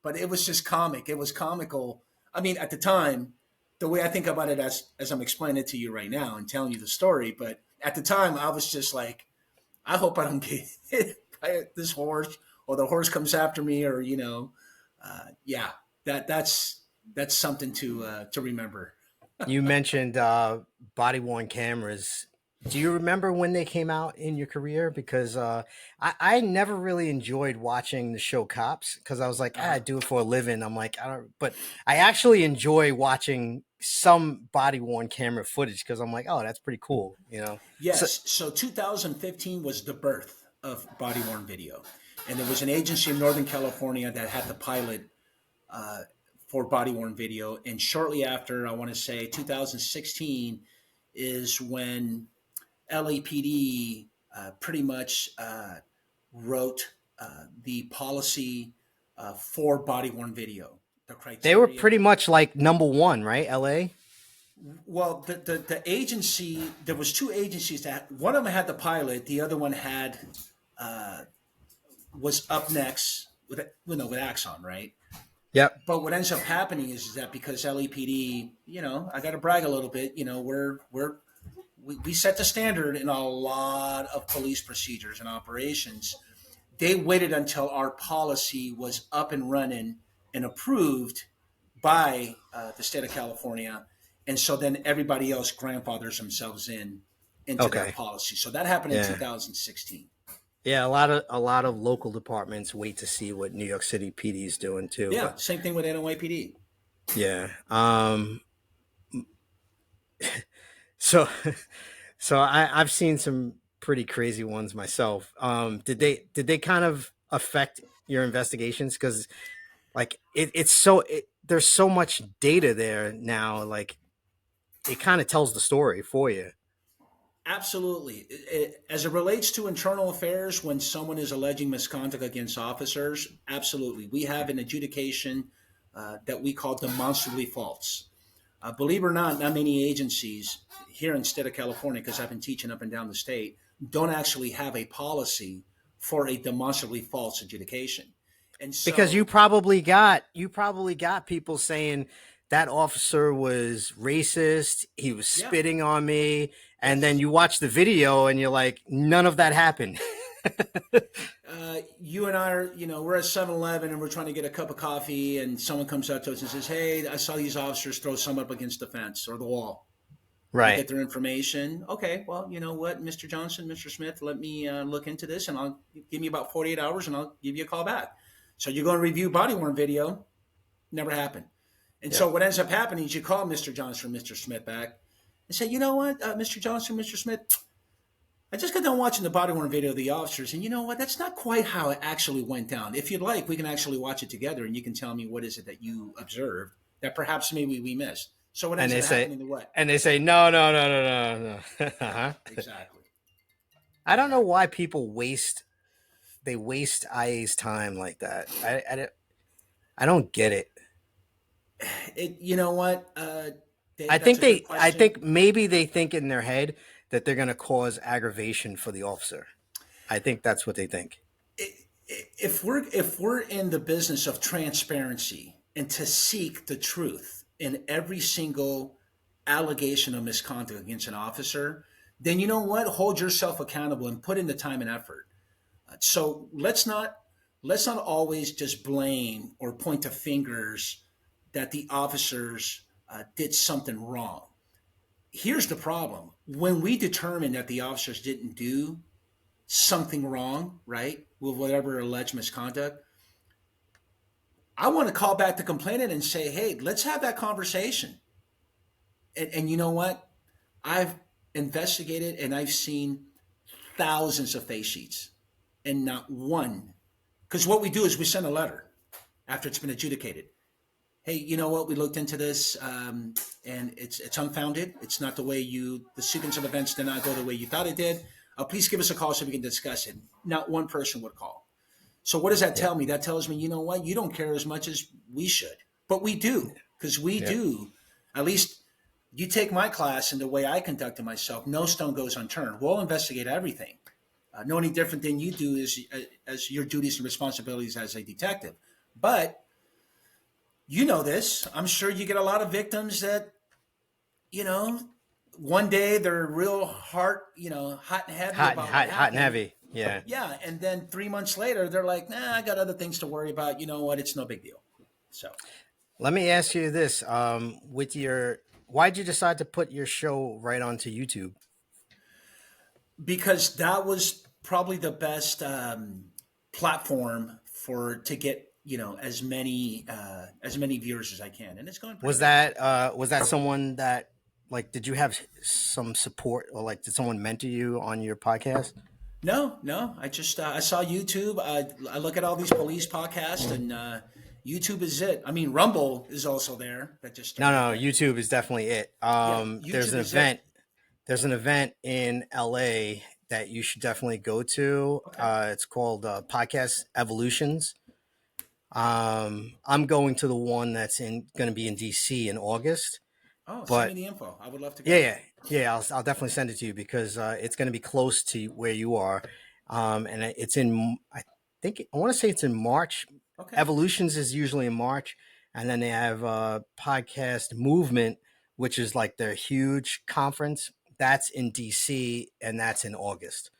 But it was just comic. It was comical. I mean, at the time, the way I think about it as I'm explaining it to you right now and telling you the story. But at the time, I was just like, I hope I don't get hit by this horse or the horse comes after me or yeah. That's something to remember. you mentioned body worn cameras. Do you remember when they came out in your career? Because I never really enjoyed watching the show Cops because I was like, I Uh-huh. do it for a living. I'm like, I don't, but I actually enjoy watching some body worn camera footage because I'm like, oh, that's pretty cool, you know? So, Yes. So 2015 was the birth of body worn video. And there was an agency in Northern California that had the pilot for body worn video. And shortly after, I want to say 2016, is when LAPD pretty much wrote the policy for body worn video, the They were criteria. pretty much like number one, right? LA. Well, the agency, there was two agencies that, one of them had the pilot, the other one had was up next with with Axon, right? Yep. But what ends up happening is that because LAPD, I got to brag a little bit, we set the standard in a lot of police procedures and operations. They waited until our policy was up and running and approved by the state of California, and so then everybody else grandfathers themselves into that Okay. policy. So that happened in Yeah. 2016. Yeah, a lot of local departments wait to see what New York City PD is doing too. Yeah, But same thing with NYPD. yeah, so so I've seen some pretty crazy ones myself. Did they kind of affect your investigations? Because like there's so much data there now. Like it kind of tells the story for you. Absolutely. As it relates to internal affairs, when someone is alleging misconduct against officers, absolutely. We have an adjudication that we call demonstrably false. Believe it or not many agencies here in the state of California, because I've been teaching up and down the state, don't actually have a policy for a demonstrably false adjudication. And Because so, you probably got people saying that officer was racist, he was yeah, spitting on me, and then yes. you watch the video and you're like, none of that happened. You and I are, we're at 7-Eleven and we're trying to get a cup of coffee, and someone comes up to us and says, "Hey, I saw these officers throw someone up against the fence or the wall." We Right. get their information. Okay, well, you know what, Mr. Johnson, Mr. Smith, let me look into this, and I'll give me about 48 hours, and I'll give you a call back. So you're going to review body worn video. Never happened. And Yeah. so what ends up happening is you call Mr. Johnson or Mr. Smith back and say, "You know what, Mr. Johnson, Mr. Smith, I just got done watching the body worn video of the officers, and you know what? That's not quite how it actually went down. If you'd like, we can actually watch it together, and you can tell me what is it that you observed that perhaps maybe we missed." So what And ends they up say happening to what? no, no, no, no, no, no. Uh-huh. Exactly. I don't know Exactly. why people waste IA's time like that. I don't get it. You know what, I Dave? That's think a good they I question. think maybe they think in their head that they're going to cause aggravation for the officer. I think that's what they think. If we're in the business of transparency and to seek the truth in every single allegation of misconduct against an officer, then you know what? Hold yourself accountable and put in the time and effort. So let's not always just blame or point to fingers that the officers did something wrong. Here's the problem: when we determine that the officers didn't do something wrong, right, with whatever alleged misconduct, I want to call back the complainant and say, "Hey, let's have that conversation." And you know what? I've investigated and I've seen thousands of face sheets, and not one. Because what we do is we send a letter after it's been adjudicated. Hey, you know what? We looked into this, and it's unfounded. It's not the sequence of events did not go the way you thought it did. Please give us a call so we can discuss it. Not one person would call. So what does that Yeah. tell me? That tells me, you know what? You don't care as much as we should, but we do, because we Yeah. do. At least you take my class and the way I conducted myself. No stone goes unturned. We'll investigate everything. No any different than you do as your duties and responsibilities as a detective. But you know this. I'm sure you get a lot of victims that, you know, one day they're real hot and heavy Hot, about what hot, hot and happened. heavy. Yeah. Yeah, and then 3 months later, they're like, "Nah, I got other things to worry about. You know what? It's no big deal." So, Let me ask you this: why'd you decide to put your show right onto YouTube? because that was probably the best platform for to get as many viewers as I can, and it's going pretty good. Was that someone that, like, did you have some support, or like did someone mentor you on your podcast? No, no. I saw YouTube. I look at all these police podcasts, and YouTube is it. I mean, Rumble is also there. That just No, started. no, That YouTube is definitely it. yeah, There's YouTube an is it. event. There's an event in LA that you should definitely go to. Okay. It's called Podcast Evolutions. I'm going to the one that's going to be in DC in August. Oh, send me But the info. I would love to yeah, go. yeah. I'll definitely send it to you because it's going to be close to where you are, and it's in. I want to say it's in March. Okay. Evolutions is usually in March, and then they have podcast movement, which is like their huge conference. That's in DC, and that's in August.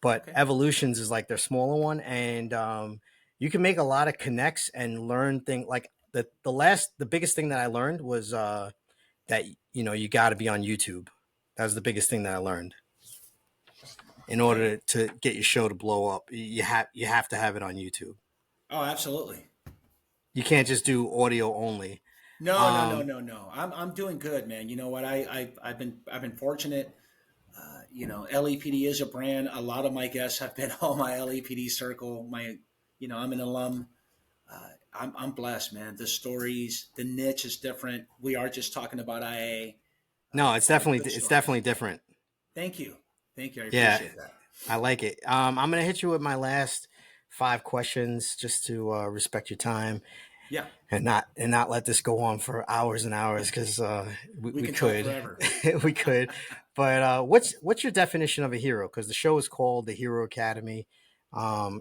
But Okay. Evolutions is like their smaller one, and you can make a lot of connects and learn things. Like the biggest thing that I learned was that you got to be on YouTube. That was the biggest thing that I learned. In Okay. order to get your show to blow up, you have to have it on YouTube. Oh, absolutely. You can't just do audio only. No, no, no, Um, no, no. I'm doing good, man. You know what? I've been fortunate. LEPD is a brand. A lot of my guests have been on my LEPD circle. I'm an alum. I'm blessed, man. The stories, the niche is different. We are just talking about IA. no, A lot of good it's stories. definitely different. Thank you, thank you. I Yeah, appreciate that. I like it. I'm gonna hit you with my last 5 questions just to respect your time Yeah, and not let this go on for hours and hours because we we can talk could forever. we could. But what's your definition of a hero? Because the show is called the Hero Academy.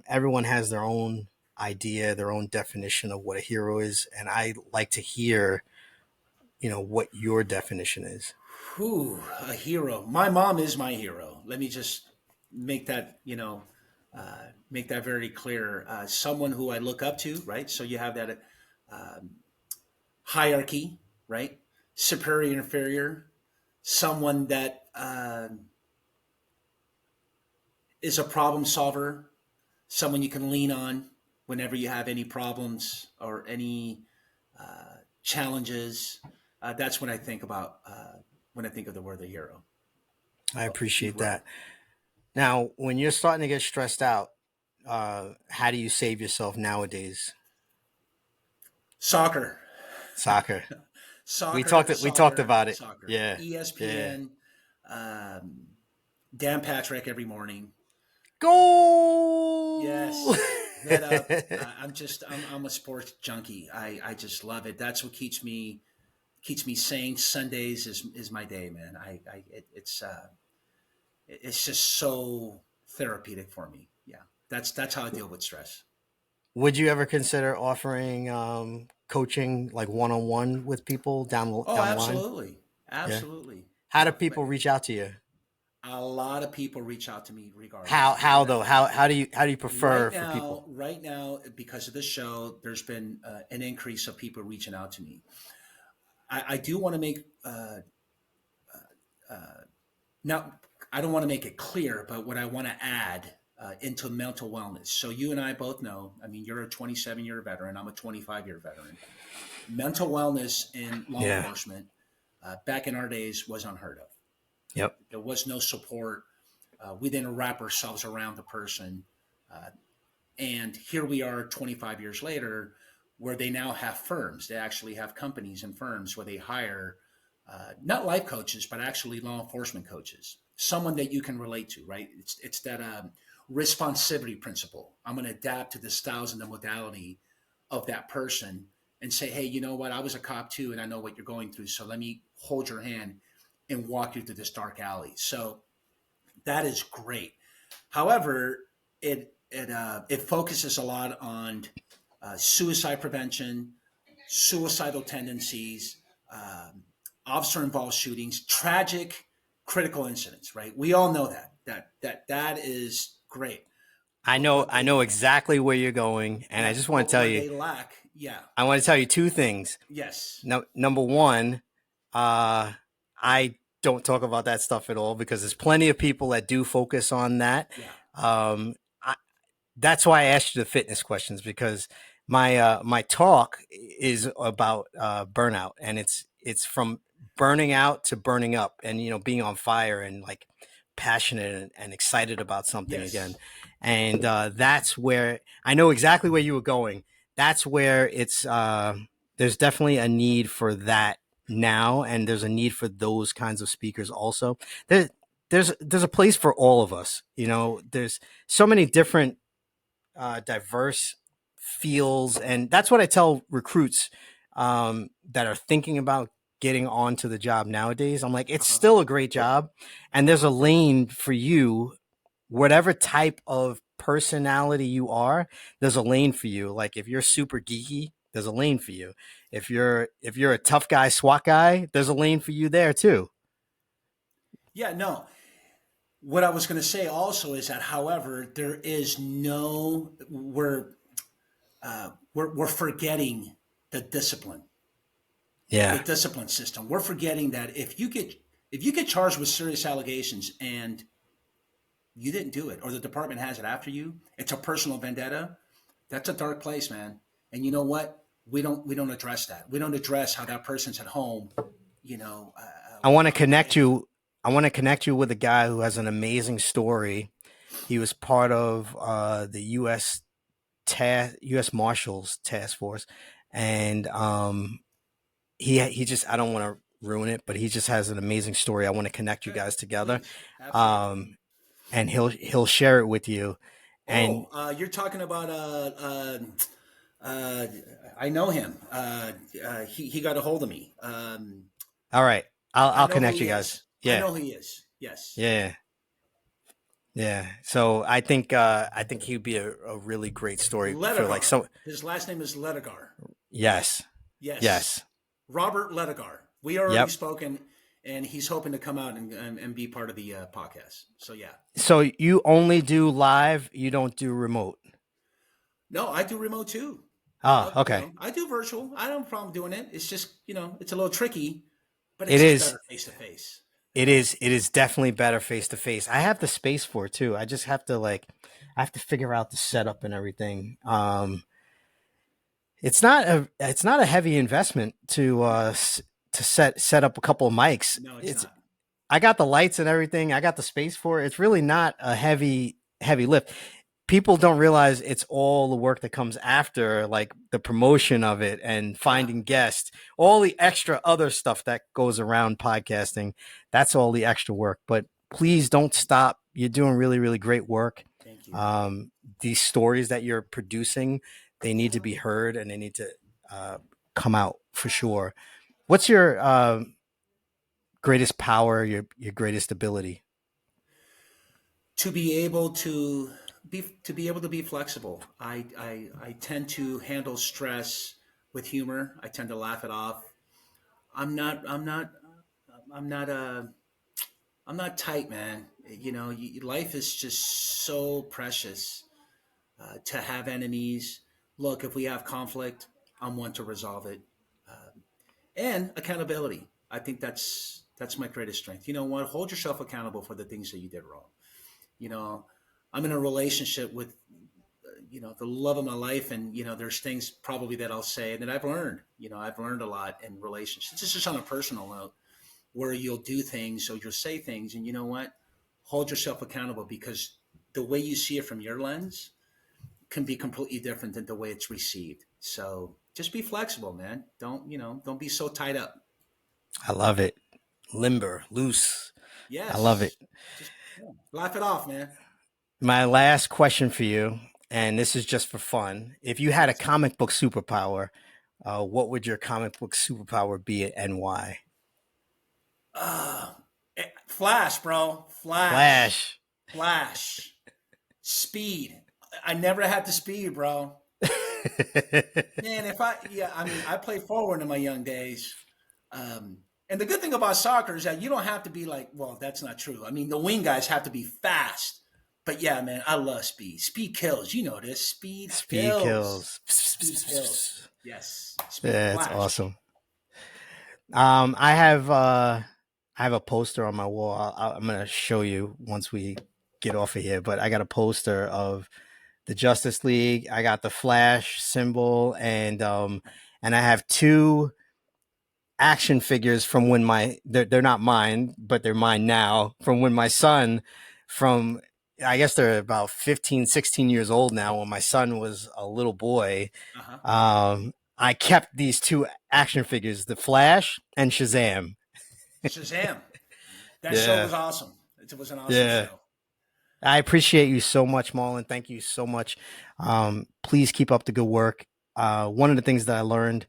Everyone has their own idea, their own definition of what a hero is, and I like to hear what your definition is. Whew, a hero. My mom is my hero. Let me just make that make that very clear. Someone who I look up to, right? So you have that hierarchy, right? Superior, inferior. Someone that is a problem solver. Someone you can lean on whenever you have any problems or any challenges. That's when I think about when I think of the word the hero. I appreciate Hero. that. Now, when you're starting to get stressed out, how do you save yourself nowadays? Soccer. Soccer. Soccer, We talked soccer, about it. soccer. Yeah, yeah. ESPN, um, Dan Patrick every morning. Goal. Yes, head up. I'm a sports junkie. I just love it. That's what keeps me sane. Sundays is my day, man. It's just so therapeutic for me. Yeah, that's how I deal with stress. Would you ever consider offering coaching like one on one with people Oh, down the line? absolutely, Yeah. absolutely. How do people reach out to you? A lot of people reach out to me regardless. How though? How do you prefer for people? Right now, because of the show, there's been an increase of people reaching out to me. I do want to make now. I don't want to make it clear, but what I want to add into mental wellness. So you and I both know. I mean, you're a 27-year veteran. I'm a 25-year veteran. Mental wellness in law Yeah. enforcement back in our days was unheard of. Yep. There was no support. We didn't wrap ourselves around the person. Uh, And here we are 25 years later, where they now have firms. They actually have companies and firms where they hire not life coaches, but actually law enforcement coaches, someone that you can relate to, right? It's that responsivity principle. I'm going to adapt to the styles and the modality of that person and say, hey, you know what? I was a cop too, and I know what you're going through. So let me hold your hand and walk you through this dark alley. So that is great. However, it focuses a lot on suicide prevention, suicidal tendencies, um, officer involved shootings, tragic critical incidents. Right? We all know that is great. I What I they know exactly where you're going, and I Yeah, just want but to tell what you they lack, yeah, I want to tell you two things. yes, No, number one, I don't talk about that stuff at all because there's plenty of people that do focus on that. yeah, Um, I, that's why I asked you the fitness questions because my talk is about burnout, and it's from burning out to burning up, and being on fire and like passionate and excited about something again. Yes. And that's where I know exactly where you were going. That's where it's there's definitely a need for that now, and there's a need for those kinds of speakers also. There, there's a place for all of us. You know, there's so many different diverse fields, and that's what I tell recruits that are thinking about getting onto the job nowadays. I'm like, it's Uh-huh. still a great job, and there's a lane for you, whatever type of personality you are. There's a lane for you. Like if you're super geeky, there's a lane for you. If you're a tough guy, SWAT guy, there's a lane for you there too. Yeah, no. What I was going to say also is that, however, we're forgetting the discipline, the Yeah, discipline system. We're forgetting that if you get charged with serious allegations and you didn't do it, or the department has it after you, it's a personal vendetta. That's a dark place, man. And you know what? We don't address that. We don't address how that person's at home. You know, I want to okay. connect you. I want to connect you with a guy who has an amazing story. He was part of the U.S. Marshals Task Force, and he just I don't want to ruin it, but he just has an amazing story. I want to connect you Okay, guys together, please, absolutely. um, and he'll share it with you. And Oh, you're talking about uh, I know him. He got a hold of me. all right, I'll I I'll know who connect he you guys. is. I Yeah, know who he is. Yes. yeah, yeah. So I think he'd be a really great story for like Ledegar. some. His last name is Ledegar. Yes, Yes. yes, Robert Ledegar. We already yep. spoken, and he's hoping to come out and be part of the podcast. So, yeah. So you only do live, you don't do remote. No, I do remote too. Ah, okay. I do virtual. I don't have a problem doing it. It's just, it's a little tricky, but It it's just is. better face to face. It is. It is definitely better face to face. I have the space for it too. I just have to I have to figure out the setup and everything. It's not a heavy investment to set up a couple of mics. No, it's It's not. I got the lights and everything. I got the space for it. It's really not a heavy lift. People don't realize it's all the work that comes after, like the promotion of it and Yeah. finding guests, all the extra other stuff that goes around podcasting. That's all the extra work. But please don't stop. You're doing really, really great work. Thank you. Um, these stories that you're producing, they need to be heard and they need to uh, come out for sure. What's your greatest power, your greatest ability? To be able to be flexible. I tend to handle stress with humor. I tend to laugh it off. I'm not I'm not I'm not I'm not tight, man. Life is just so precious. To have enemies. Look, if we have conflict, I'm one to resolve it. And accountability. I think that's my greatest strength. You know what? Hold yourself accountable for the things that you did wrong. You know, I'm in a relationship with the love of my life, and there's things probably that I'll say that I've learned. I've learned a lot in relationships. This is just on a personal note where you'll do things or you'll say things, and you know what? Hold yourself accountable, because the way you see it from your lens can be completely different than the way it's received. So just be flexible, man. Don't be so tied up. I love it. Limber, loose. I love it. Yes. Just laugh it off, man. My last question for you, and this is just for fun. If you had a Yes. comic book superpower, what would your comic book superpower be and why? Uh, Flash, bro. Flash. Flash. Flash. Speed. I never had the speed, bro. Man, I mean, I played forward in my young days. And the good thing about soccer is that you don't have to be like, well, that's not true. I mean, the wing guys have to be fast. But yeah, man, I love speed. Speed kills. You know this. Speed Speed kills. kills. Speed kills. Yes. Speed. That's Flash. awesome. I have a poster on my wall. I'm gonna show you once we get off of here. But I got a poster of the Justice League. I got the Flash symbol, and I have two action figures from when they're not mine, but they're mine now, from when my son, from I guess they're about 15, 16 years old now, when my son was a little boy. Uh-huh. I kept these two action figures, the Flash and Shazam. Shazam. That show Yeah. was awesome. It was an awesome Yeah. show. I appreciate you so much, Marlon. Thank you so much. Please keep up the good work. One of the things that I learned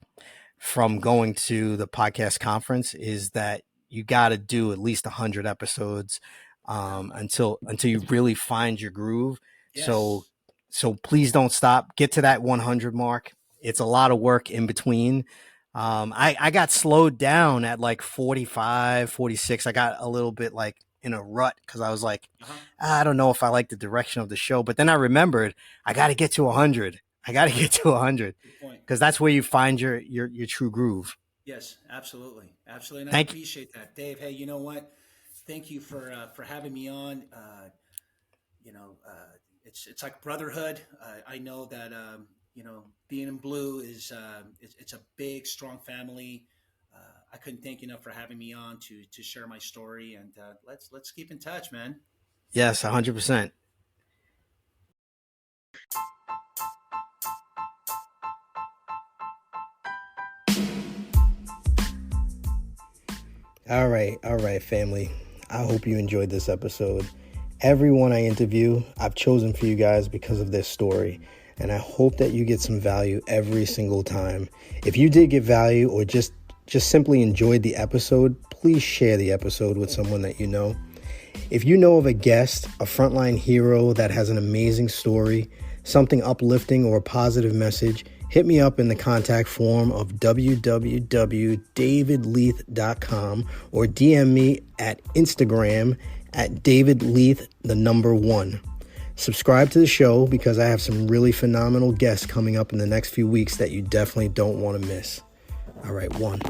from going to the podcast conference is that you got to do at least 100 episodes until you really find your groove. So Yes. so please don't stop. Get to that 100 mark. It's a lot of work in between. I got slowed down at like 45, 46. I got a little bit like in a rut because I was like, Uh-huh. I don't know if I like the direction of the show. But then I remembered I got to get to 100. I got to get to 100 Good point. because that's where you find your true groove. Yes, absolutely. Absolutely. And I Thank you. appreciate that. Dave, hey, you know what? Thank you for having me on. You know, it's like brotherhood. I know that being in blue is it's a big, strong family. I couldn't thank you enough for having me on to share my story, and let's keep in touch, man. Yes, 100%. All right, family. I hope you enjoyed this episode. Everyone I interview, I've chosen for you guys because of their story, and I hope that you get some value every single time. If you did get value or just simply enjoyed the episode, please share the episode with someone that you know. If you know of a guest, a frontline hero that has an amazing story, something uplifting or a positive message, hit me up in the contact form of www.davidleith.com or DM me at Instagram at davidleith1. Subscribe to the show because I have some really phenomenal guests coming up in the next few weeks that you definitely don't want to miss. All right, one.